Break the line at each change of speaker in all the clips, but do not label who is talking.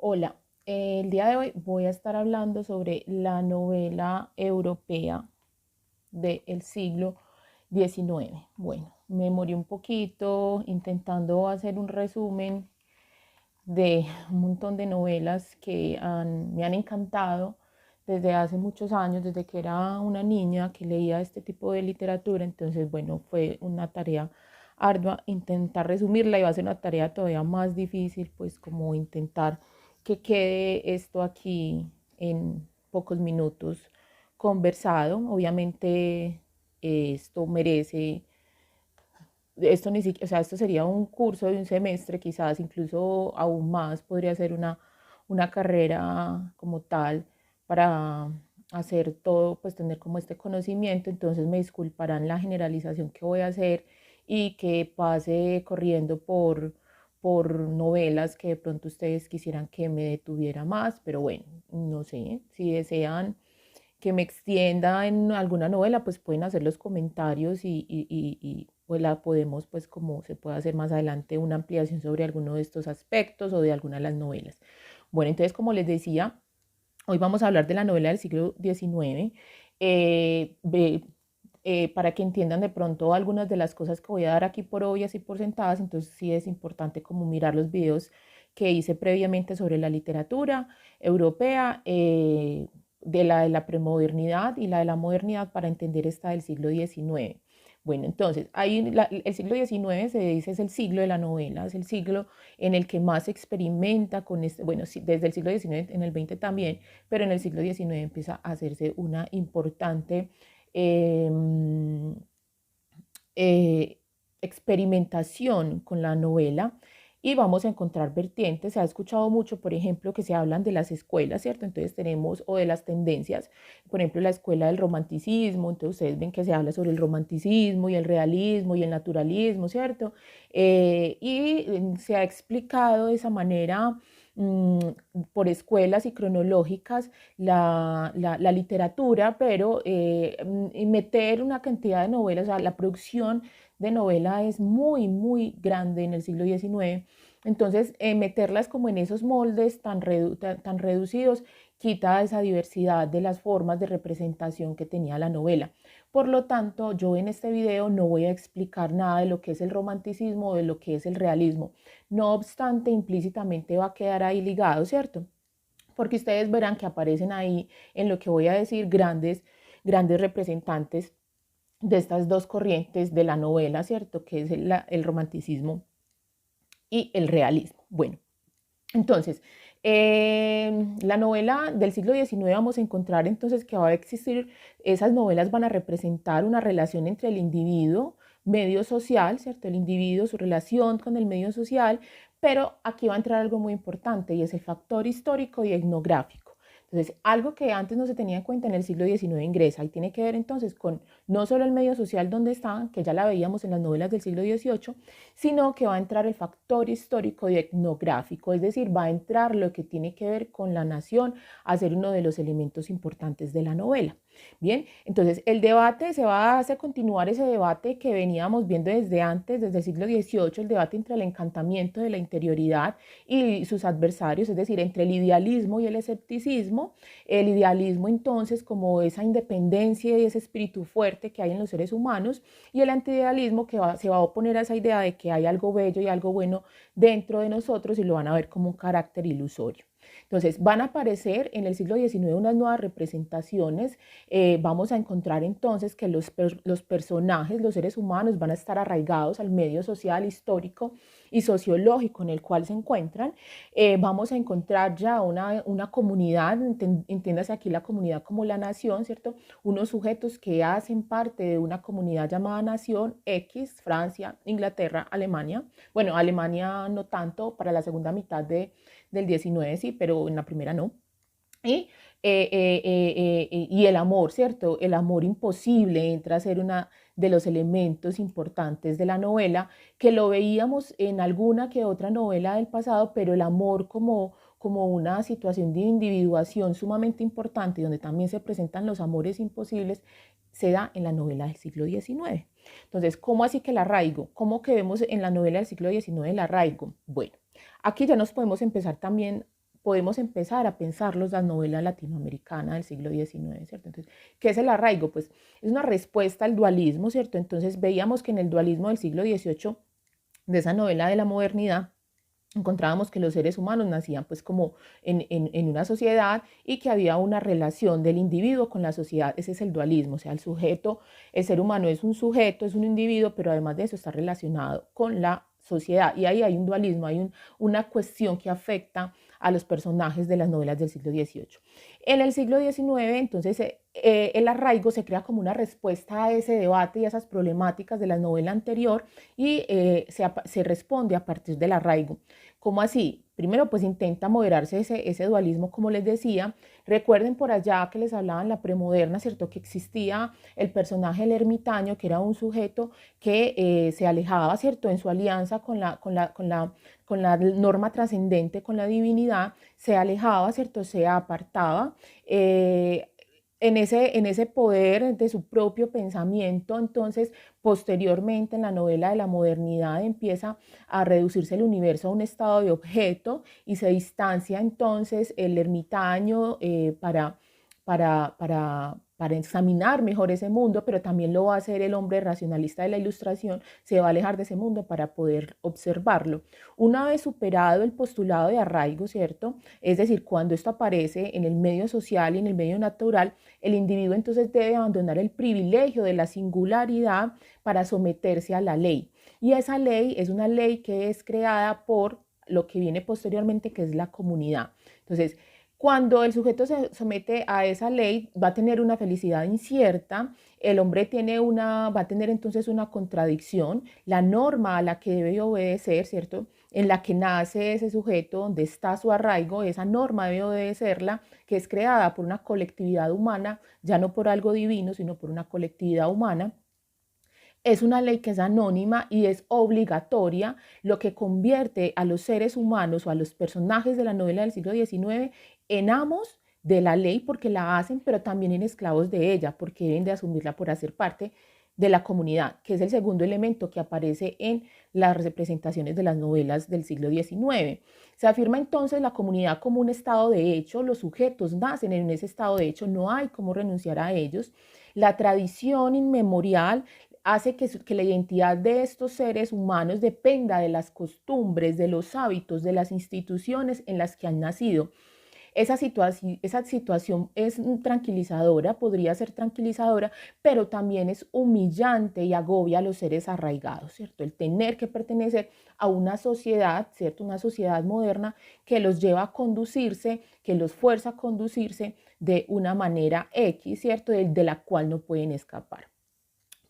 Hola, el día de hoy voy a estar hablando sobre la novela europea del siglo XIX. Bueno, me morí un poquito intentando hacer un resumen de un montón de novelas que me han encantado desde hace muchos años, desde que era una niña que leía este tipo de literatura. Entonces, bueno, fue una tarea ardua intentar resumirla y va a ser una tarea todavía más difícil, pues como intentar que quede esto aquí en pocos minutos conversado. Obviamente esto merece, esto ni siquiera, o sea, esto sería un curso de un semestre, quizás incluso aún más, podría ser una carrera como tal para hacer todo, pues tener como este conocimiento. Entonces me disculparán la generalización que voy a hacer y que pase corriendo por novelas que de pronto ustedes quisieran que me detuviera más, pero bueno, no sé, si desean que me extienda en alguna novela, pues pueden hacer los comentarios pues la podemos, pues como se puede hacer más adelante, una ampliación sobre alguno de estos aspectos o de alguna de las novelas. Bueno, entonces como les decía, hoy vamos a hablar de la novela del siglo XIX. eh, para que entiendan de pronto algunas de las cosas que voy a dar aquí por obvias y por sentadas. Entonces sí es importante como mirar los videos que hice previamente sobre la literatura europea, de la premodernidad y la de la modernidad, para entender esta del siglo XIX. Bueno, entonces, el siglo XIX se dice es el siglo de la novela, es el siglo en el que más se experimenta con este, bueno, sí, desde el siglo XIX, en el XX también, pero en el siglo XIX empieza a hacerse una importante eh, eh, experimentación con la novela, y vamos a encontrar vertientes. Se ha escuchado mucho, por ejemplo, que se hablan de las escuelas, ¿cierto? Entonces tenemos, o de las tendencias, por ejemplo, la escuela del romanticismo. Entonces ustedes ven que se habla sobre el romanticismo y el realismo y el naturalismo, ¿cierto? Y se ha explicado de esa manera, mmm, por escuelas y cronológicas, la literatura, pero meter una cantidad de novelas, o sea, la producción de novela es muy, muy grande en el siglo XIX. Entonces, meterlas como en esos moldes tan reducidos quita esa diversidad de las formas de representación que tenía la novela. Por lo tanto, yo en este video no voy a explicar nada de lo que es el romanticismo o de lo que es el realismo. No obstante, implícitamente va a quedar ahí ligado, ¿cierto? Porque ustedes verán que aparecen ahí, en lo que voy a decir, grandes representantes de estas dos corrientes de la novela, ¿cierto? Que es el romanticismo y el realismo. Bueno, entonces, la novela del siglo XIX vamos a encontrar entonces que va a existir, esas novelas van a representar una relación entre el individuo, medio social, ¿cierto? El individuo, su relación con el medio social, pero aquí va a entrar algo muy importante, y es el factor histórico y etnográfico. Entonces, algo que antes no se tenía en cuenta en el siglo XIX ingresa y tiene que ver entonces con no solo el medio social donde estaban, que ya la veíamos en las novelas del siglo XVIII, sino que va a entrar el factor histórico y etnográfico, es decir, va a entrar lo que tiene que ver con la nación, a ser uno de los elementos importantes de la novela. Bien, entonces el debate se va a hacer continuar, ese debate que veníamos viendo desde antes, desde el siglo XVIII, el debate entre el encantamiento de la interioridad y sus adversarios, es decir, entre el idealismo y el escepticismo. El idealismo entonces como esa independencia y ese espíritu fuerte que hay en los seres humanos, y el antiidealismo que se va a oponer a esa idea de que hay algo bello y algo bueno dentro de nosotros, y lo van a ver como un carácter ilusorio. Entonces van a aparecer en el siglo XIX unas nuevas representaciones. Vamos a encontrar entonces que los personajes, los seres humanos, van a estar arraigados al medio social, histórico y sociológico en el cual se encuentran. Vamos a encontrar ya una comunidad, entiéndase aquí la comunidad como la nación, ¿cierto? Unos sujetos que hacen parte de una comunidad llamada Nación X: Francia, Inglaterra, Alemania. Bueno, Alemania no tanto, para la segunda mitad del XIX sí, pero en la primera no. Y, y el amor, ¿cierto? El amor imposible entra a ser uno de los elementos importantes de la novela, que lo veíamos en alguna que otra novela del pasado, pero el amor como una situación de individuación sumamente importante, donde también se presentan los amores imposibles, se da en la novela del siglo XIX. Entonces, ¿cómo así que el arraigo? ¿Cómo que vemos en la novela del siglo XIX el arraigo? Bueno, aquí ya nos podemos empezar también podemos empezar a pensarlos las novelas latinoamericanas del siglo XIX, ¿cierto? Entonces, ¿qué es el arraigo? Pues es una respuesta al dualismo, ¿cierto? Entonces veíamos que en el dualismo del siglo XVIII, de esa novela de la modernidad, encontrábamos que los seres humanos nacían pues como en una sociedad y que había una relación del individuo con la sociedad. Ese es el dualismo, o sea, el sujeto, el ser humano es un sujeto, es un individuo, pero además de eso está relacionado con la sociedad. Y ahí hay un dualismo, hay una cuestión que afecta a los personajes de las novelas del siglo XVIII. En el siglo XIX, entonces, el arraigo se crea como una respuesta a ese debate y a esas problemáticas de la novela anterior y se responde a partir del arraigo. ¿Cómo así? Primero, pues intenta moderarse ese dualismo, como les decía. Recuerden por allá que les hablaba en la premoderna, ¿cierto? Que existía el personaje del ermitaño, que era un sujeto que se alejaba, ¿cierto? En su alianza con la norma trascendente, con la divinidad, se alejaba, ¿cierto? Se apartaba. En ese poder de su propio pensamiento, entonces posteriormente en la novela de la modernidad empieza a reducirse el universo a un estado de objeto y se distancia entonces el ermitaño para examinar mejor ese mundo, pero también lo va a hacer el hombre racionalista de la Ilustración, se va a alejar de ese mundo para poder observarlo. Una vez superado el postulado de arraigo, ¿cierto? Es decir, cuando esto aparece en el medio social y en el medio natural, el individuo entonces debe abandonar el privilegio de la singularidad para someterse a la ley. Y esa ley es una ley que es creada por lo que viene posteriormente, que es la comunidad. Entonces, cuando el sujeto se somete a esa ley, va a tener una felicidad incierta, el hombre va a tener entonces una contradicción, la norma a la que debe obedecer, ¿cierto? En la que nace ese sujeto, donde está su arraigo, esa norma debe obedecerla, que es creada por una colectividad humana, ya no por algo divino, sino por una colectividad humana. Es una ley que es anónima y es obligatoria, lo que convierte a los seres humanos o a los personajes de la novela del siglo XIX en amos de la ley porque la hacen, pero también en esclavos de ella porque deben de asumirla por hacer parte de la comunidad, que es el segundo elemento que aparece en las representaciones de las novelas del siglo XIX. Se afirma entonces la comunidad como un estado de hecho, los sujetos nacen en ese estado de hecho, no hay cómo renunciar a ellos. La tradición inmemorial hace que la identidad de estos seres humanos dependa de las costumbres, de los hábitos, de las instituciones en las que han nacido. Esa situación es tranquilizadora, podría ser tranquilizadora, pero también es humillante y agobia a los seres arraigados, ¿cierto? El tener que pertenecer a una sociedad, ¿cierto? Una sociedad moderna que los lleva a conducirse, que los fuerza a conducirse de una manera X, ¿cierto? De la cual no pueden escapar.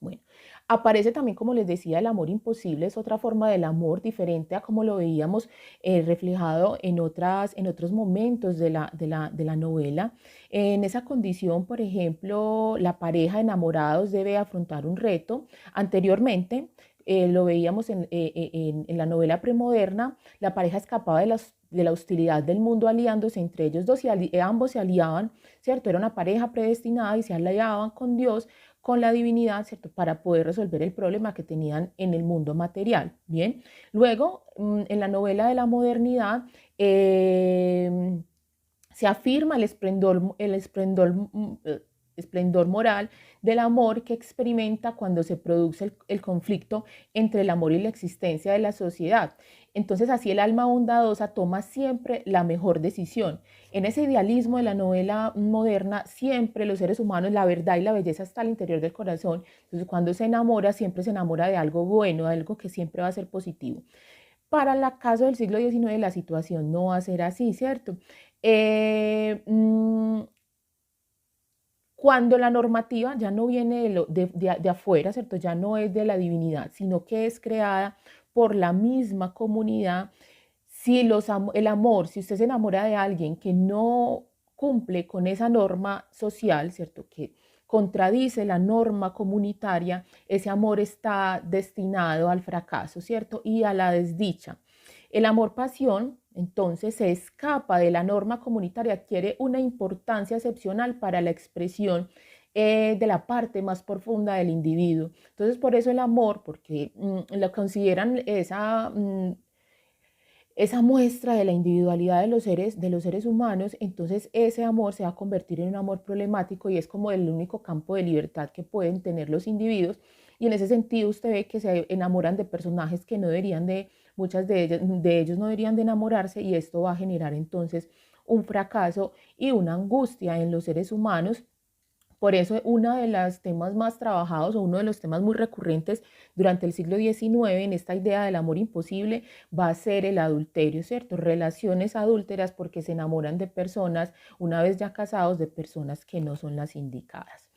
Bueno, aparece también, como les decía, el amor imposible, es otra forma del amor diferente a como lo veíamos reflejado en otros momentos de la novela. En esa condición, por ejemplo, la pareja de enamorados debe afrontar un reto. Anteriormente, lo veíamos en la novela premoderna, la pareja escapaba de la hostilidad del mundo aliándose entre ellos dos y ambos se aliaban, ¿cierto? Era una pareja predestinada y se aliaban con Dios, con la divinidad, ¿cierto? Para poder resolver el problema que tenían en el mundo material, ¿bien? Luego, en la novela de la modernidad, se afirma esplendor moral del amor que experimenta cuando se produce el conflicto entre el amor y la existencia de la sociedad. Entonces así el alma bondadosa toma siempre la mejor decisión. En ese idealismo de la novela moderna, siempre los seres humanos, la verdad y la belleza está al interior del corazón. Entonces cuando se enamora, siempre se enamora de algo bueno, de algo que siempre va a ser positivo. Para el caso del siglo XIX la situación no va a ser así, ¿cierto? Eh, mm, Cuando la normativa ya no viene de afuera, ¿cierto? Ya no es de la divinidad, sino que es creada por la misma comunidad. Si el amor, si usted se enamora de alguien que no cumple con esa norma social, ¿cierto? Que contradice la norma comunitaria, ese amor está destinado al fracaso, ¿cierto? Y a la desdicha. El amor-pasión, entonces, se escapa de la norma comunitaria, adquiere una importancia excepcional para la expresión de la parte más profunda del individuo. Entonces, por eso el amor, porque lo consideran esa muestra de la individualidad de los seres humanos, entonces ese amor se va a convertir en un amor problemático y es como el único campo de libertad que pueden tener los individuos. Y en ese sentido usted ve que se enamoran de personajes que no deberían de, muchas de ellos no deberían de enamorarse, y esto va a generar entonces un fracaso y una angustia en los seres humanos. Por eso uno de los temas más trabajados o uno de los temas muy recurrentes durante el siglo XIX en esta idea del amor imposible va a ser el adulterio, ¿cierto? Relaciones adúlteras porque se enamoran de personas, una vez ya casados, de personas que no son las indicadas.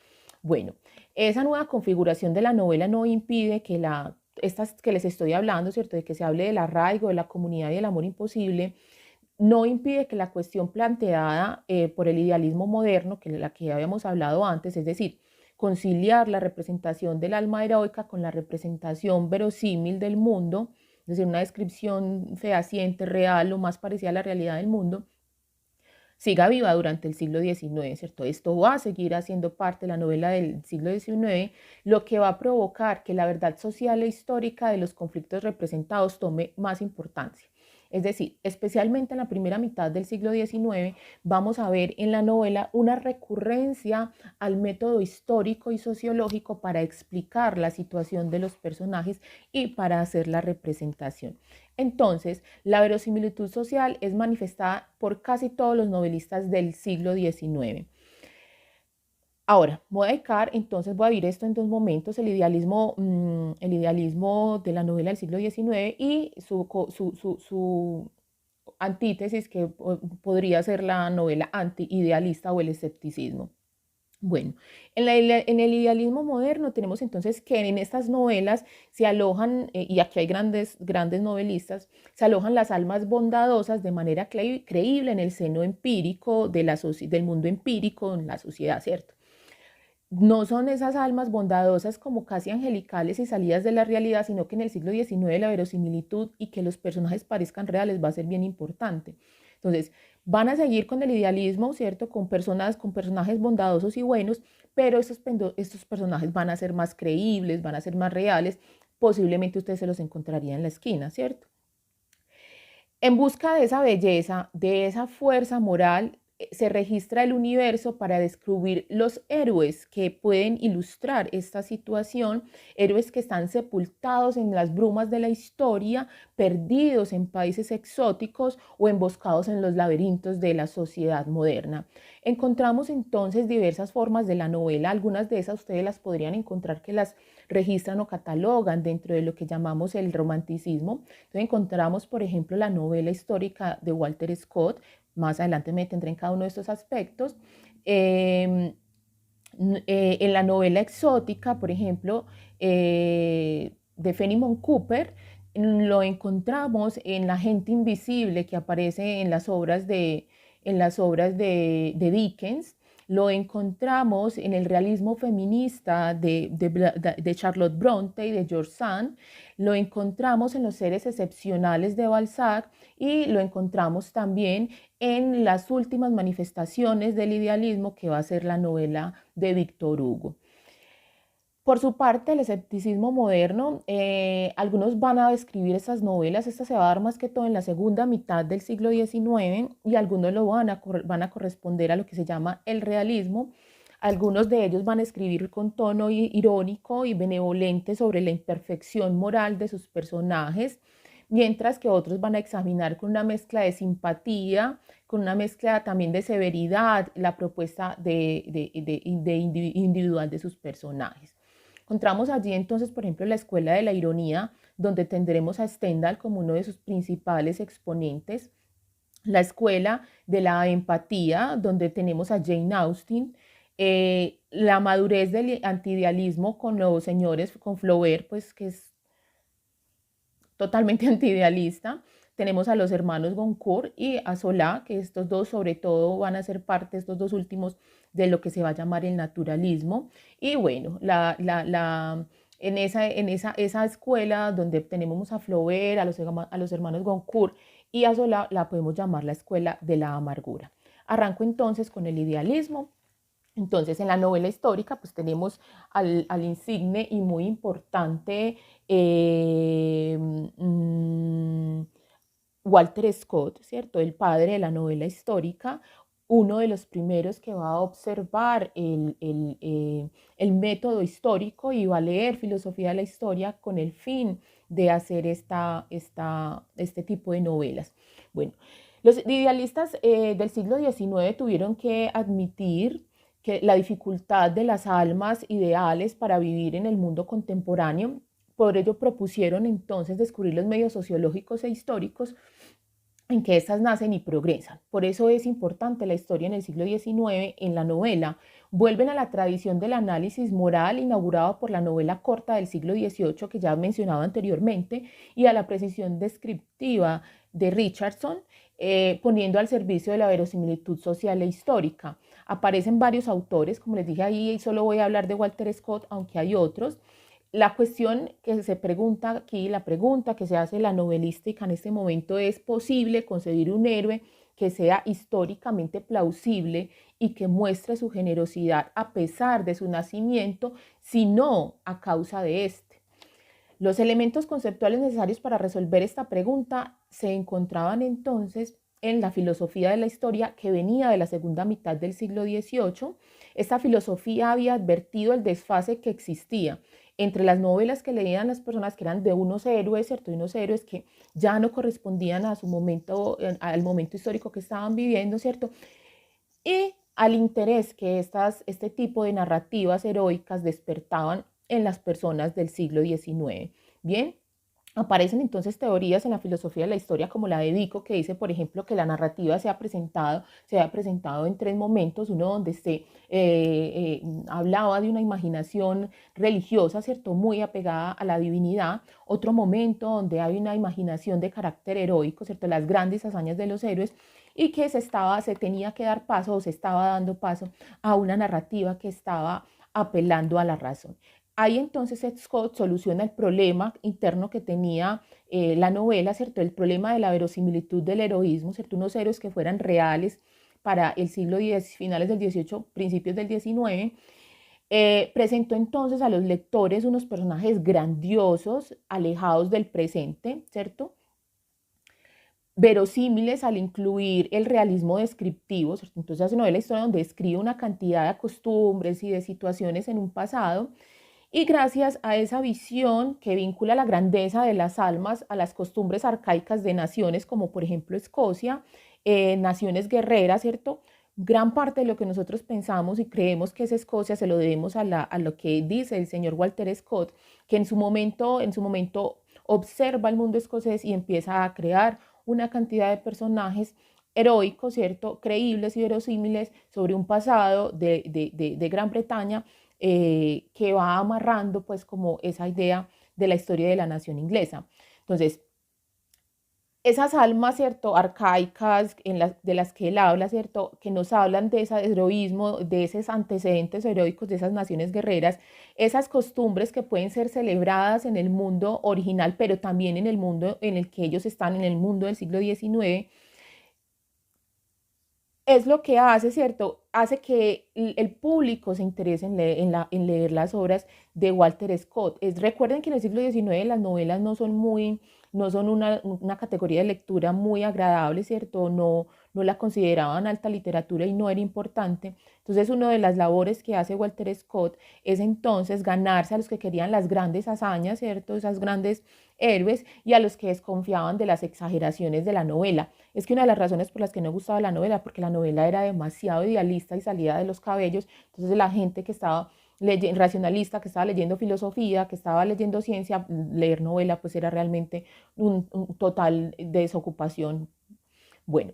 Bueno, esa nueva configuración de la novela no impide que estas que les estoy hablando, ¿cierto? De que se hable del arraigo, de la comunidad y del amor imposible, no impide que la cuestión planteada por el idealismo moderno, que la que habíamos hablado antes, es decir, conciliar la representación del alma heroica con la representación verosímil del mundo, es decir, una descripción fehaciente, real, lo más parecida a la realidad del mundo, siga viva durante el siglo XIX, ¿cierto? Esto va a seguir haciendo parte de la novela del siglo XIX, lo que va a provocar que la verdad social e histórica de los conflictos representados tome más importancia. Es decir, especialmente en la primera mitad del siglo XIX, vamos a ver en la novela una recurrencia al método histórico y sociológico para explicar la situación de los personajes y para hacer la representación. Entonces, la verosimilitud social es manifestada por casi todos los novelistas del siglo XIX. Ahora, voy a dedicar, entonces voy a dividir esto en dos momentos, el idealismo de la novela del siglo XIX y su antítesis, que podría ser la novela anti-idealista o el escepticismo. Bueno, en el idealismo moderno tenemos entonces que en estas novelas se alojan, y aquí hay grandes novelistas, se alojan las almas bondadosas de manera creíble en el seno empírico del mundo empírico, en la sociedad, ¿cierto? No son esas almas bondadosas como casi angelicales y salidas de la realidad, sino que en el siglo XIX la verosimilitud y que los personajes parezcan reales va a ser bien importante. Entonces, van a seguir con el idealismo, ¿cierto? Con personajes bondadosos y buenos, pero estos personajes van a ser más creíbles, van a ser más reales. Posiblemente usted se los encontraría en la esquina, ¿cierto? En busca de esa belleza, de esa fuerza moral, se registra el universo para descubrir los héroes que pueden ilustrar esta situación, héroes que están sepultados en las brumas de la historia, perdidos en países exóticos o emboscados en los laberintos de la sociedad moderna. Encontramos entonces diversas formas de la novela, algunas de esas ustedes las podrían encontrar que las registran o catalogan dentro de lo que llamamos el romanticismo. Entonces encontramos, por ejemplo, la novela histórica de Walter Scott. Más adelante me detendré en cada uno de estos aspectos. En la novela exótica, por ejemplo, de Fenimore Cooper, lo encontramos en La gente invisible que aparece en las obras de Dickens. Lo encontramos en el realismo feminista de Charlotte Bronte y de George Sand. Lo encontramos en Los seres excepcionales de Balzac y lo encontramos también en las últimas manifestaciones del idealismo, que va a ser la novela de Víctor Hugo. Por su parte, el escepticismo moderno, algunos van a describir esas novelas, esta se va a dar más que todo en la segunda mitad del siglo XIX y algunos van a corresponder a lo que se llama el realismo. Algunos de ellos van a escribir con tono irónico y benevolente sobre la imperfección moral de sus personajes, mientras que otros van a examinar con una mezcla de simpatía, con una mezcla también de severidad, la propuesta individual de sus personajes. Encontramos allí entonces, por ejemplo, la Escuela de la Ironía, donde tendremos a Stendhal como uno de sus principales exponentes, la Escuela de la Empatía, donde tenemos a Jane Austen, la madurez del antiidealismo con los señores, con Flaubert, pues que es totalmente antiidealista. Tenemos a los hermanos Goncourt y a Zola, que estos dos sobre todo van a ser parte, estos dos últimos, de lo que se va a llamar el naturalismo. Y bueno, en esa escuela donde tenemos a Flaubert, a los hermanos Goncourt y a Zola, la podemos llamar la escuela de la amargura. Arranco entonces con el idealismo. Entonces, en la novela histórica, pues tenemos al insigne y muy importante Walter Scott, ¿cierto? El padre de la novela histórica, uno de los primeros que va a observar el método histórico y va a leer filosofía de la historia con el fin de hacer este tipo de novelas. Bueno, los idealistas del siglo XIX tuvieron que admitir que la dificultad de las almas ideales para vivir en el mundo contemporáneo. Por ello propusieron entonces descubrir los medios sociológicos e históricos en que éstas nacen y progresan. Por eso es importante la historia en el siglo XIX. En la novela vuelven a la tradición del análisis moral inaugurado por la novela corta del siglo XVIII que ya he mencionado anteriormente y a la precisión descriptiva de Richardson, poniendo al servicio de la verosimilitud social e histórica. Aparecen varios autores, como les dije ahí, solo voy a hablar de Walter Scott, aunque hay otros. La cuestión que se pregunta aquí, la pregunta que se hace la novelística en este momento, ¿es posible concebir un héroe que sea históricamente plausible y que muestre su generosidad a pesar de su nacimiento, sino a causa de este? Los elementos conceptuales necesarios para resolver esta pregunta se encontraban entonces en la filosofía de la historia que venía de la segunda mitad del siglo XVIII. Esta filosofía había advertido el desfase que existía entre las novelas que leían las personas que eran de unos héroes, ¿cierto? De unos héroes que ya no correspondían a su momento, al momento histórico que estaban viviendo, ¿cierto? Y al interés que este tipo de narrativas heroicas despertaban en las personas del siglo XIX. Bien, aparecen entonces teorías en la filosofía de la historia como la de Vico, que dice, por ejemplo, que la narrativa se ha presentado en tres momentos: uno donde se hablaba de una imaginación religiosa, ¿cierto?, muy apegada a la divinidad; otro momento donde hay una imaginación de carácter heroico, ¿cierto?, las grandes hazañas de los héroes, y que se tenía que dar paso, o se estaba dando paso a una narrativa que estaba apelando a la razón. Ahí entonces Scott soluciona el problema interno que tenía la novela, ¿cierto? El problema de la verosimilitud del heroísmo, ¿cierto? Unos héroes que fueran reales para el siglo X, finales del XVIII, principios del XIX. Presentó entonces a los lectores unos personajes grandiosos, alejados del presente, ¿cierto?, verosímiles al incluir el realismo descriptivo, ¿cierto? Entonces hace novela historia donde describe una cantidad de costumbres y de situaciones en un pasado, y gracias a esa visión que vincula la grandeza de las almas a las costumbres arcaicas de naciones como por ejemplo Escocia, naciones guerreras, ¿cierto? Gran parte de lo que nosotros pensamos y creemos que es Escocia se lo debemos a lo que dice el señor Walter Scott, que en su momento observa el mundo escocés y empieza a crear una cantidad de personajes heroicos, ¿cierto?, creíbles y verosímiles sobre un pasado de Gran Bretaña, que va amarrando pues como esa idea de la historia de la nación inglesa. Entonces, esas almas, ¿cierto?, arcaicas de las que él habla, ¿cierto?, que nos hablan de ese heroísmo, de esos antecedentes heroicos de esas naciones guerreras, esas costumbres que pueden ser celebradas en el mundo original, pero también en el mundo en el que ellos están, en el mundo del siglo XIX, es lo que hace, ¿cierto? Hace que el público se interese en leer las obras de Walter Scott. Recuerden que en el siglo XIX las novelas no son una categoría de lectura muy agradable, ¿cierto? No la consideraban alta literatura y no era importante. Entonces, una de las labores que hace Walter Scott es entonces ganarse a los que querían las grandes hazañas, ¿cierto?, esas grandes héroes, y a los que desconfiaban de las exageraciones de la novela. Es que una de las razones por las que no gustaba la novela, porque la novela era demasiado idealista y salida de los cabellos. Entonces la gente que estaba racionalista, que estaba leyendo filosofía, que estaba leyendo ciencia, leer novela pues era realmente un total desocupación. Bueno,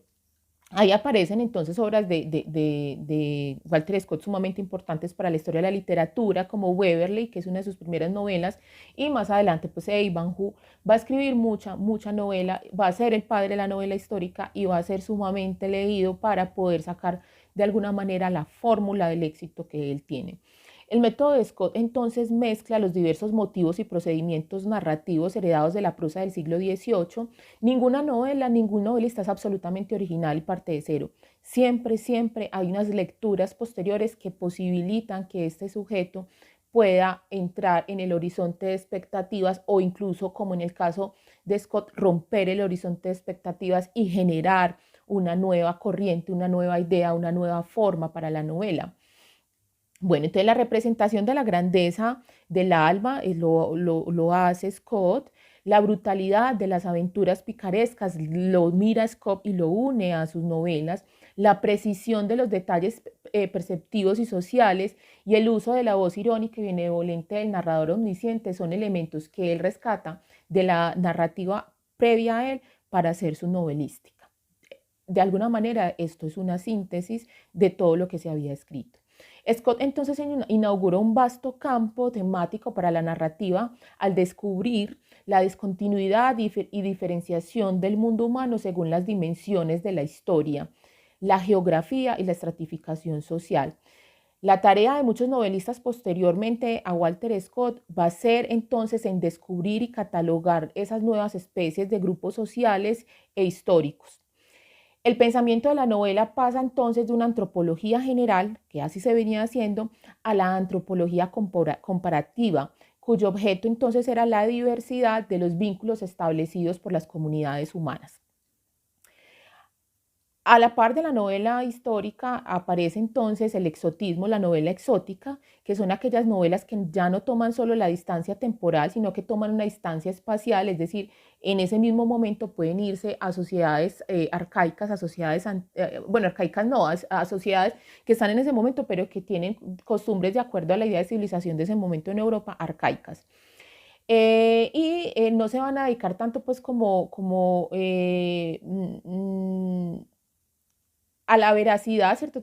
ahí aparecen entonces obras de Walter Scott sumamente importantes para la historia de la literatura, como Waverley, que es una de sus primeras novelas, y más adelante pues Ivanhoe va a escribir mucha novela, va a ser el padre de la novela histórica y va a ser sumamente leído para poder sacar de alguna manera la fórmula del éxito que él tiene. El método de Scott entonces mezcla los diversos motivos y procedimientos narrativos heredados de la prosa del siglo XVIII. Ninguna novela, ningún novelista es absolutamente original y parte de cero. Siempre hay unas lecturas posteriores que posibilitan que este sujeto pueda entrar en el horizonte de expectativas, o incluso, como en el caso de Scott romper el horizonte de expectativas y generar una nueva corriente, una nueva idea, una nueva forma para la novela. Bueno, entonces la representación de la grandeza del alma lo hace Scott, la brutalidad de las aventuras picarescas lo mira Scott y lo une a sus novelas, la precisión de los detalles perceptivos y sociales y el uso de la voz irónica y benevolente del narrador omnisciente son elementos que él rescata de la narrativa previa a él para hacer su novelística. De alguna manera, esto es una síntesis de todo lo que se había escrito. Scott entonces inauguró un vasto campo temático para la narrativa al descubrir la discontinuidad y diferenciación del mundo humano según las dimensiones de la historia, la geografía y la estratificación social. La tarea de muchos novelistas posteriormente a Walter Scott va a ser entonces en descubrir y catalogar esas nuevas especies de grupos sociales e históricos. El pensamiento de la novela pasa entonces de una antropología general, que así se venía haciendo, a la antropología comparativa, cuyo objeto entonces era la diversidad de los vínculos establecidos por las comunidades humanas. A la par de la novela histórica aparece entonces el exotismo, la novela exótica, que son aquellas novelas que ya no toman solo la distancia temporal, sino que toman una distancia espacial, es decir, en ese mismo momento pueden irse a sociedades arcaicas, a sociedades, bueno, arcaicas no, a sociedades que están en ese momento, pero que tienen costumbres de acuerdo a la idea de civilización de ese momento en Europa, arcaicas. No se van a dedicar tanto pues como a la veracidad, ¿cierto?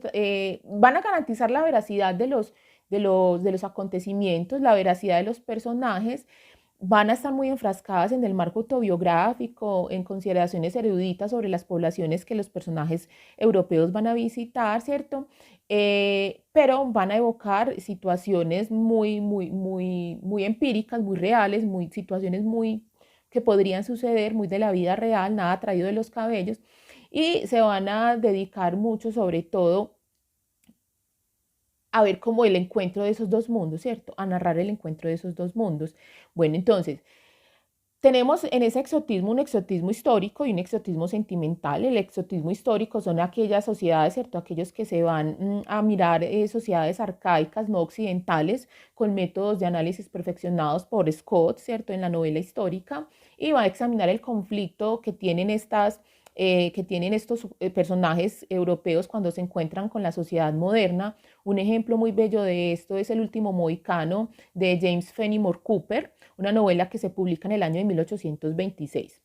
Van a garantizar la veracidad de los acontecimientos, la veracidad de los personajes, van a estar muy enfrascadas en el marco autobiográfico, en consideraciones eruditas sobre las poblaciones que los personajes europeos van a visitar, ¿cierto? Pero van a evocar situaciones muy empíricas, muy reales, situaciones muy que podrían suceder, muy de la vida real, nada traído de los cabellos, y se van a dedicar mucho, sobre todo, a ver cómo el encuentro de esos dos mundos, ¿cierto? A narrar el encuentro de esos dos mundos. Bueno, entonces, tenemos en ese exotismo un exotismo histórico y un exotismo sentimental. El exotismo histórico son aquellas sociedades, ¿cierto? Aquellos que se van a mirar sociedades arcaicas, no occidentales, con métodos de análisis perfeccionados por Scott, ¿cierto? En la novela histórica, y va a examinar el conflicto que tienen estos personajes europeos cuando se encuentran con la sociedad moderna. Un ejemplo muy bello de esto es El último mohicano de James Fenimore Cooper, una novela que se publica en el año de 1826.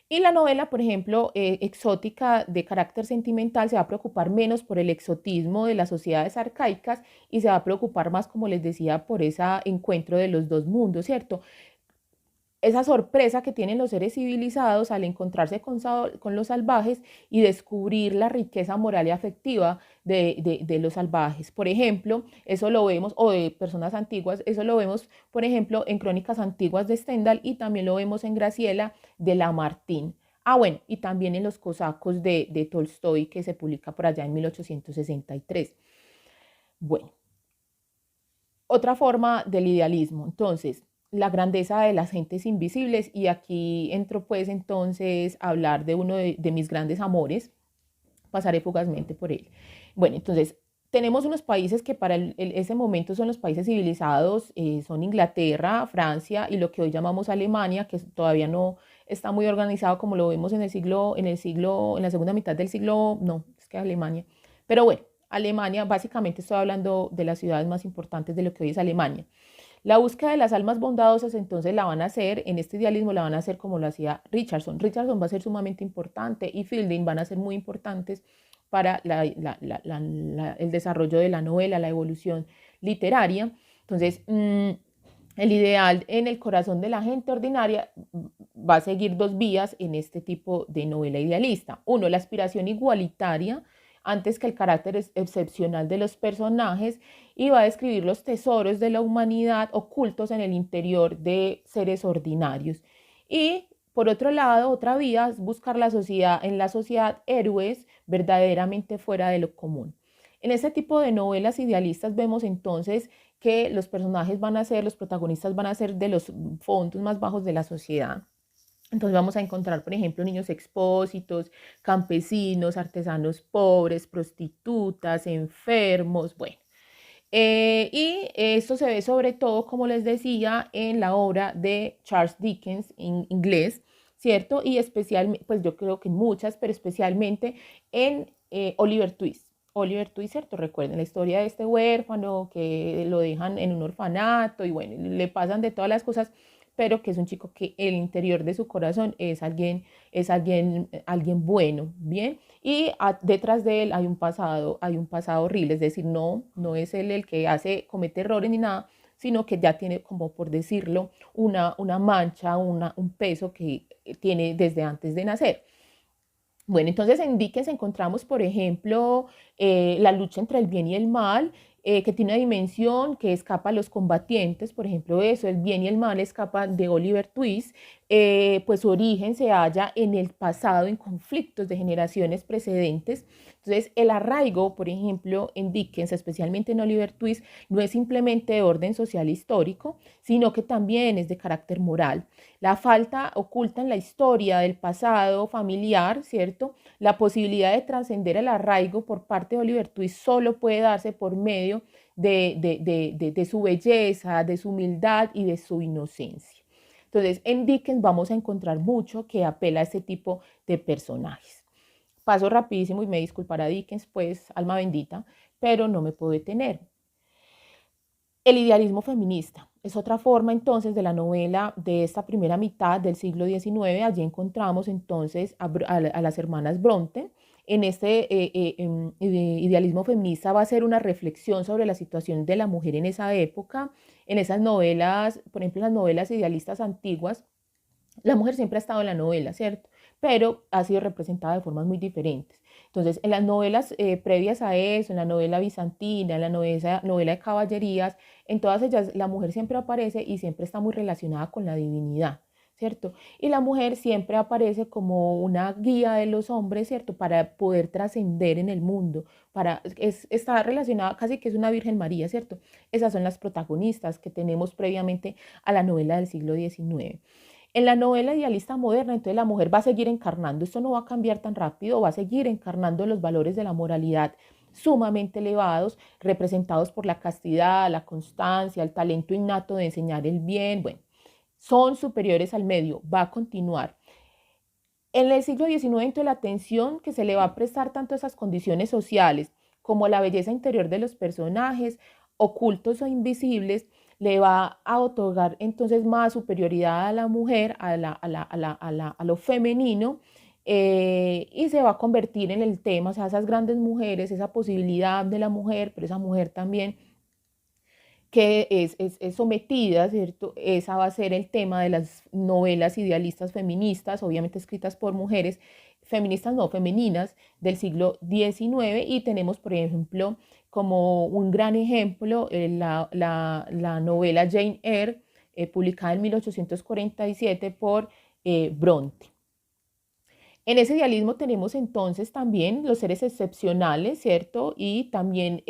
Y la novela, por ejemplo, exótica de carácter sentimental, se va a preocupar menos por el exotismo de las sociedades arcaicas y se va a preocupar más, como les decía, por ese encuentro de los dos mundos, ¿cierto? Esa sorpresa que tienen los seres civilizados al encontrarse con los salvajes y descubrir la riqueza moral y afectiva de los salvajes. Por ejemplo, eso lo vemos, o de personas antiguas, eso lo vemos, por ejemplo, en Crónicas Antiguas de Stendhal y también lo vemos en Graciela de Lamartine. Bueno, y también en Los Cosacos de Tolstoy, que se publica por allá en 1863. Bueno, otra forma del idealismo. Entonces, la grandeza de las gentes invisibles, y aquí entro pues entonces a hablar de uno de mis grandes amores, pasaré fugazmente por él. Bueno, entonces tenemos unos países que para ese momento son los países civilizados, son Inglaterra, Francia y lo que hoy llamamos Alemania, que todavía no está muy organizado como lo vemos en la segunda mitad del siglo, no, es que Alemania, pero bueno, Alemania, básicamente estoy hablando de las ciudades más importantes de lo que hoy es Alemania. La búsqueda de las almas bondadosas entonces la van a hacer, en este idealismo la van a hacer como lo hacía Richardson. Richardson va a ser sumamente importante y Fielding van a ser muy importantes para el desarrollo de la novela, la evolución literaria. Entonces, el ideal en el corazón de la gente ordinaria va a seguir dos vías en este tipo de novela idealista. Uno, la aspiración igualitaria antes que el carácter excepcional de los personajes, y va a describir los tesoros de la humanidad ocultos en el interior de seres ordinarios. Y por otro lado, otra vía es buscar en la sociedad héroes verdaderamente fuera de lo común. En este tipo de novelas idealistas vemos entonces que los protagonistas van a ser de los fondos más bajos de la sociedad. Entonces vamos a encontrar, por ejemplo, niños expósitos, campesinos, artesanos pobres, prostitutas, enfermos, bueno. Y esto se ve sobre todo, como les decía, en la obra de Charles Dickens en inglés, ¿cierto? Y especialmente, pues yo creo que en muchas, pero especialmente en Oliver Twist. Oliver Twist, ¿cierto? Recuerden la historia de este huérfano que lo dejan en un orfanato y bueno, le pasan de todas las cosas, pero que es un chico que el interior de su corazón es alguien bueno, ¿bien? Y detrás de él hay un pasado horrible, es decir, no es él el que comete errores ni nada, sino que ya tiene, como por decirlo, una mancha, un peso que tiene desde antes de nacer. Bueno, entonces en Dickens encontramos, por ejemplo, la lucha entre el bien y el mal, que tiene una dimensión que escapa a los combatientes, por ejemplo, eso, el bien y el mal escapa de Oliver Twist, pues su origen se halla en el pasado, en conflictos de generaciones precedentes. Entonces, el arraigo, por ejemplo, en Dickens, especialmente en Oliver Twist, no es simplemente de orden social histórico, sino que también es de carácter moral. La falta oculta en la historia del pasado familiar, ¿cierto? La posibilidad de trascender el arraigo por parte de Oliver Twist solo puede darse por medio de su belleza, de su humildad y de su inocencia. Entonces, en Dickens vamos a encontrar mucho que apela a este tipo de personajes. Paso rapidísimo y me disculpará Dickens, pues, alma bendita, pero no me puedo detener. El idealismo feminista es otra forma entonces de la novela de esta primera mitad del siglo XIX. Allí encontramos entonces a las hermanas Bronte. En este idealismo feminista va a ser una reflexión sobre la situación de la mujer en esa época. En esas novelas, por ejemplo, las novelas idealistas antiguas, la mujer siempre ha estado en la novela, ¿cierto? Pero ha sido representada de formas muy diferentes. Entonces, en las novelas previas a eso, en la novela bizantina, en la novela de caballerías, en todas ellas la mujer siempre aparece y siempre está muy relacionada con la divinidad, ¿cierto? Y la mujer siempre aparece como una guía de los hombres, ¿cierto? Para poder trascender en el mundo, está relacionada, casi que es una Virgen María, ¿cierto? Esas son las protagonistas que tenemos previamente a la novela del siglo XIX. En la novela idealista moderna, entonces la mujer va a seguir encarnando, esto no va a cambiar tan rápido, va a seguir encarnando los valores de la moralidad sumamente elevados, representados por la castidad, la constancia, el talento innato de enseñar el bien, bueno, son superiores al medio, va a continuar. En el siglo XIX, entonces, la atención que se le va a prestar tanto a esas condiciones sociales como a la belleza interior de los personajes, ocultos o invisibles, le va a otorgar entonces más superioridad a la mujer, a lo femenino, y se va a convertir en el tema, o sea, esas grandes mujeres, esa posibilidad de la mujer, pero esa mujer también que es sometida, ¿cierto? Esa va a ser el tema de las novelas idealistas feministas, obviamente escritas por mujeres, feministas no, femeninas del siglo XIX, y tenemos, por ejemplo, como un gran ejemplo, la novela Jane Eyre, publicada en 1847 por Bronte. En ese idealismo tenemos entonces también los seres excepcionales, ¿cierto? Y también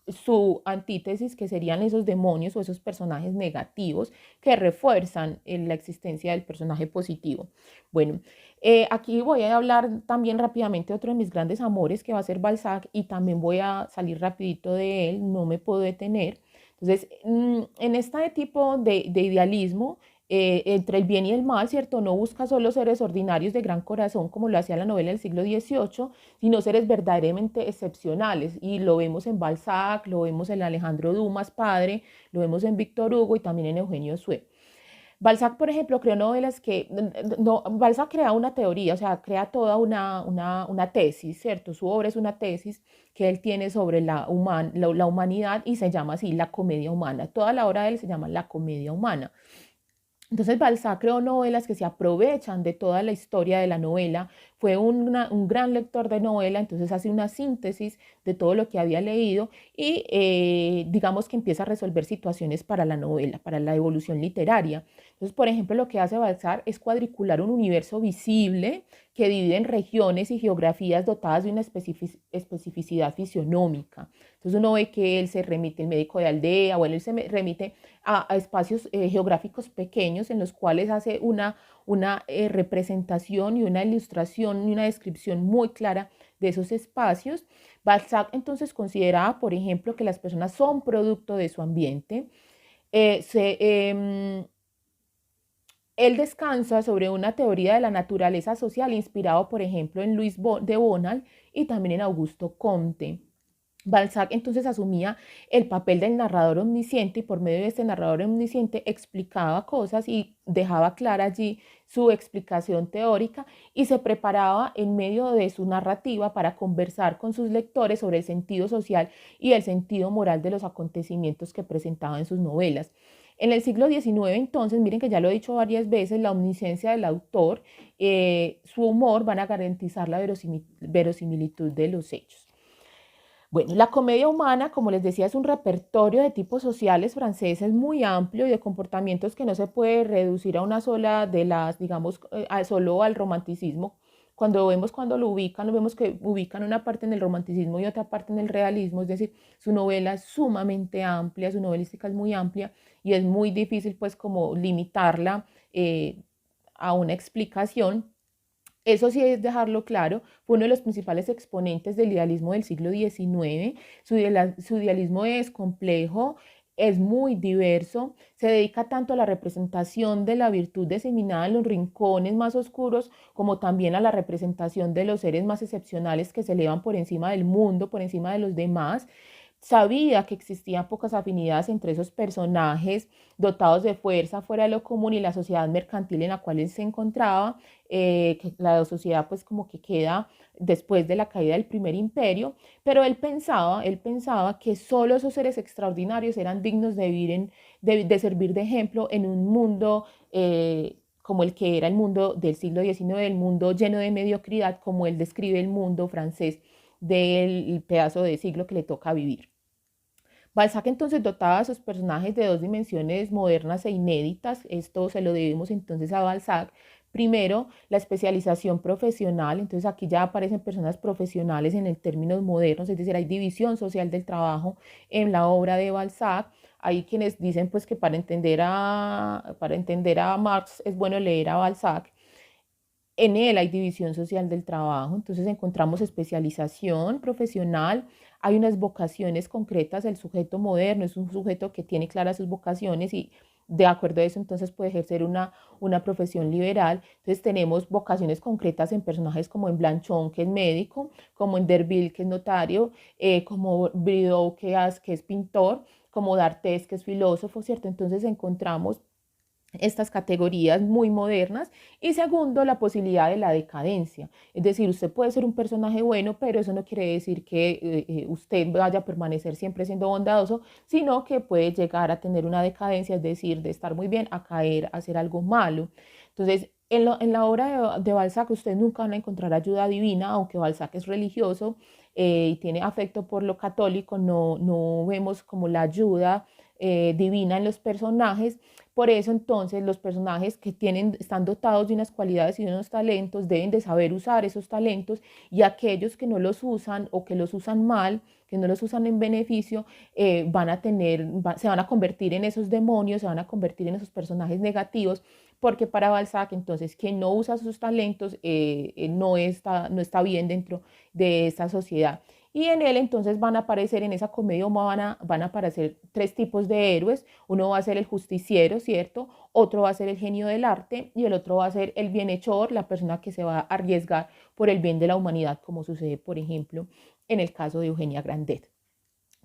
su antítesis, que serían esos demonios o esos personajes negativos que refuerzan la existencia del personaje positivo. Bueno, aquí voy a hablar también rápidamente de otro de mis grandes amores, que va a ser Balzac, y también voy a salir rapidito de él, no me puedo detener. Entonces, en este tipo de idealismo, entre el bien y el mal, ¿cierto? No busca solo seres ordinarios de gran corazón, como lo hacía la novela del siglo XVIII, sino seres verdaderamente excepcionales. Y lo vemos en Balzac, lo vemos en Alejandro Dumas, padre, lo vemos en Víctor Hugo y también en Eugenio Sue. Balzac, por ejemplo, creó novelas que, no, Balzac crea una teoría, o sea, crea toda una tesis, ¿cierto? Su obra es una tesis que él tiene sobre la humanidad, y se llama así, la comedia humana. Toda la obra de él se llama la comedia humana. Entonces Balzac creó novelas que se aprovechan de toda la historia de la novela fue un gran lector de novela, entonces hace una síntesis de todo lo que había leído y digamos que empieza a resolver situaciones para la novela, para la evolución literaria. Entonces, por ejemplo, lo que hace Balzac es cuadricular un universo visible que divide en regiones y geografías dotadas de una especificidad fisionómica. Entonces uno ve que él se remite, el médico de aldea, bueno, él se remite a espacios geográficos pequeños en los cuales hace una representación y una ilustración y una descripción muy clara de esos espacios. Balzac entonces consideraba, por ejemplo, que las personas son producto de su ambiente. Eh, se, eh, él descansa sobre una teoría de la naturaleza social inspirado, por ejemplo, en Luis de Bonald y también en Augusto Comte. Balzac entonces asumía el papel del narrador omnisciente y por medio de este narrador omnisciente explicaba cosas y dejaba clara allí su explicación teórica y se preparaba en medio de su narrativa para conversar con sus lectores sobre el sentido social y el sentido moral de los acontecimientos que presentaba en sus novelas. En el siglo XIX, entonces, miren que ya lo he dicho varias veces, la omnisciencia del autor, su humor van a garantizar la verosimilitud de los hechos. Bueno, la comedia humana, como les decía, es un repertorio de tipos sociales franceses muy amplio y de comportamientos que no se puede reducir a una sola de las, digamos, solo al romanticismo. Cuando lo ubican, vemos que ubican una parte en el romanticismo y otra parte en el realismo, es decir, su novela es sumamente amplia, su novelística es muy amplia y es muy difícil pues como limitarla a una explicación. Eso sí es dejarlo claro, fue uno de los principales exponentes del idealismo del siglo XIX. Su idealismo es complejo, es muy diverso, se dedica tanto a la representación de la virtud diseminada en los rincones más oscuros, como también a la representación de los seres más excepcionales que se elevan por encima del mundo, por encima de los demás. Sabía que existían pocas afinidades entre esos personajes dotados de fuerza fuera de lo común y la sociedad mercantil en la cual él se encontraba, que la sociedad pues como que queda después de la caída del primer imperio, pero él pensaba que solo esos seres extraordinarios eran dignos de vivir de servir de ejemplo en un mundo como el que era el mundo del siglo XIX, el mundo lleno de mediocridad, como él describe el mundo francés del pedazo de siglo que le toca vivir. Balzac entonces dotaba a sus personajes de dos dimensiones modernas e inéditas. Esto se lo debemos entonces a Balzac. Primero, la especialización profesional. Entonces aquí ya aparecen personas profesionales en el términos modernos, es decir, hay división social del trabajo en la obra de Balzac. Hay quienes dicen pues que para entender a Marx es bueno leer a Balzac. En él hay división social del trabajo, entonces encontramos especialización profesional, hay unas vocaciones concretas, el sujeto moderno es un sujeto que tiene claras sus vocaciones y de acuerdo a eso entonces puede ejercer una profesión liberal. Entonces tenemos vocaciones concretas en personajes como en Blanchon, que es médico, como en Derville, que es notario, como Brideau, que es pintor, como d'Artés, que es filósofo, ¿cierto? Entonces encontramos estas categorías muy modernas y segundo, la posibilidad de la decadencia. Es decir, usted puede ser un personaje bueno, pero eso no quiere decir que usted vaya a permanecer siempre siendo bondadoso, sino que puede llegar a tener una decadencia, es decir, de estar muy bien a caer a hacer algo malo. Entonces, en la obra de Balzac ustedes nunca van a encontrar ayuda divina, aunque Balzac es religioso y tiene afecto por lo católico, no vemos como la ayuda divina en los personajes. Por eso entonces los personajes que están dotados de unas cualidades y de unos talentos deben de saber usar esos talentos y aquellos que no los usan o que los usan mal, que no los usan en beneficio, se van a convertir en esos demonios, se van a convertir en esos personajes negativos, porque para Balzac entonces quien no usa sus talentos no está bien dentro de esta sociedad. Y en él entonces van a aparecer, en esa comedia van a aparecer tres tipos de héroes. Uno va a ser el justiciero, ¿cierto? Otro va a ser el genio del arte y el otro va a ser el bienhechor, la persona que se va a arriesgar por el bien de la humanidad, como sucede, por ejemplo, en el caso de Eugenia Grandet.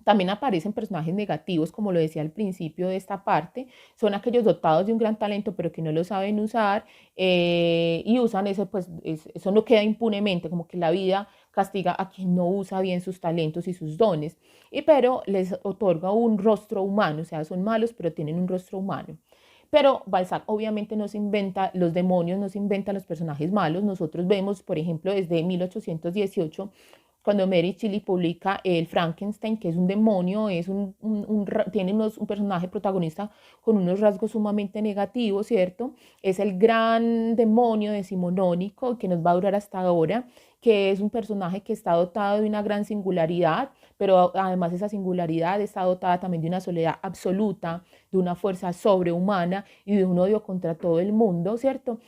También aparecen personajes negativos, como lo decía al principio de esta parte, son aquellos dotados de un gran talento pero que no lo saben usar y usan eso, pues eso no queda impunemente, como que la vida castiga a quien no usa bien sus talentos y sus dones, pero les otorga un rostro humano, o sea, son malos pero tienen un rostro humano. Pero Balzac obviamente no se inventa los demonios, no se inventa los personajes malos. Nosotros vemos, por ejemplo, desde 1818, cuando Mary Shelley publica el Frankenstein, que es un demonio, es tiene un personaje protagonista con unos rasgos sumamente negativos, ¿cierto? Es el gran demonio decimonónico que nos va a durar hasta ahora, que es un personaje que está dotado de una gran singularidad, pero además esa singularidad está dotada también de una soledad absoluta, de una fuerza sobrehumana y de un odio contra todo el mundo, ¿cierto?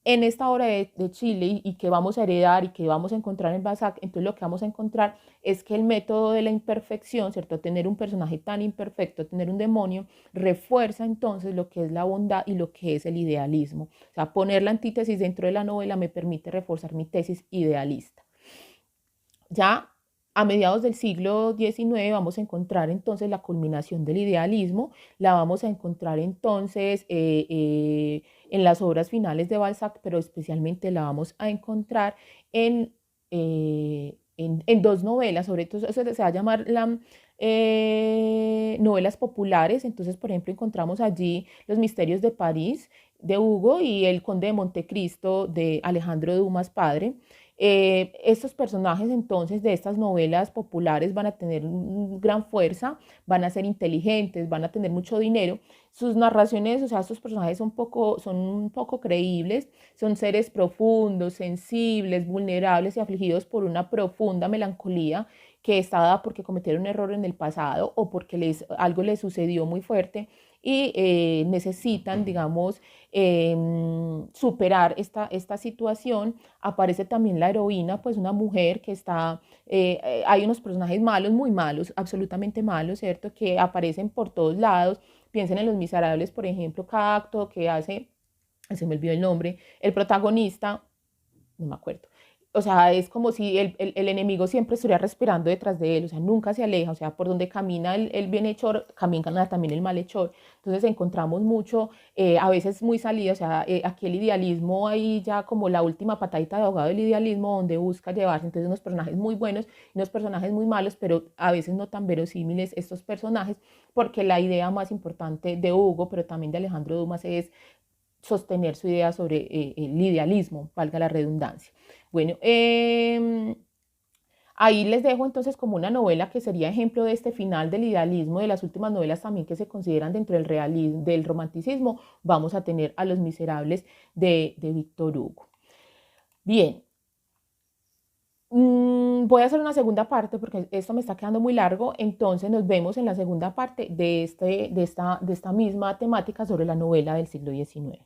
En esta obra de Chile y que vamos a heredar y que vamos a encontrar en Balzac, entonces lo que vamos a encontrar es que el método de la imperfección, ¿cierto? Tener un personaje tan imperfecto, tener un demonio, refuerza entonces lo que es la bondad y lo que es el idealismo. O sea, poner la antítesis dentro de la novela me permite reforzar mi tesis idealista. Ya a mediados del siglo XIX vamos a encontrar entonces la culminación del idealismo, la vamos a encontrar entonces en las obras finales de Balzac, pero especialmente la vamos a encontrar en dos novelas, sobre todo eso se va a llamar novelas populares. Entonces, por ejemplo, encontramos allí Los misterios de París de Hugo y El conde de Montecristo de Alejandro Dumas padre. Estos personajes entonces de estas novelas populares van a tener gran fuerza, van a ser inteligentes, van a tener mucho dinero. Sus narraciones, o sea, estos personajes son un poco creíbles, son seres profundos, sensibles, vulnerables y afligidos por una profunda melancolía que está dada porque cometieron un error en el pasado o porque algo les sucedió muy fuerte y necesitan, digamos, superar esta situación. Aparece también la heroína, pues una mujer que está, hay unos personajes malos, muy malos, absolutamente malos, ¿cierto? Que aparecen por todos lados. Piensen en Los Miserables, por ejemplo, cada acto que hace, se me olvidó el nombre, el protagonista, no me acuerdo. O sea, es como si el enemigo siempre estuviera respirando detrás de él, o sea, nunca se aleja, o sea, por donde camina el bienhechor, camina también el malhechor. Entonces encontramos mucho, a veces muy salida, o sea, aquí el idealismo, ahí ya como la última patadita de ahogado del idealismo, donde busca llevarse entonces unos personajes muy buenos y unos personajes muy malos, pero a veces no tan verosímiles estos personajes, porque la idea más importante de Hugo, pero también de Alejandro Dumas, es sostener su idea sobre el idealismo, valga la redundancia. Bueno, ahí les dejo entonces como una novela que sería ejemplo de este final del idealismo, de las últimas novelas también que se consideran dentro del realismo, del romanticismo. Vamos a tener a Los Miserables de Víctor Hugo. Bien, voy a hacer una segunda parte porque esto me está quedando muy largo, entonces nos vemos en la segunda parte de esta misma temática sobre la novela del siglo XIX.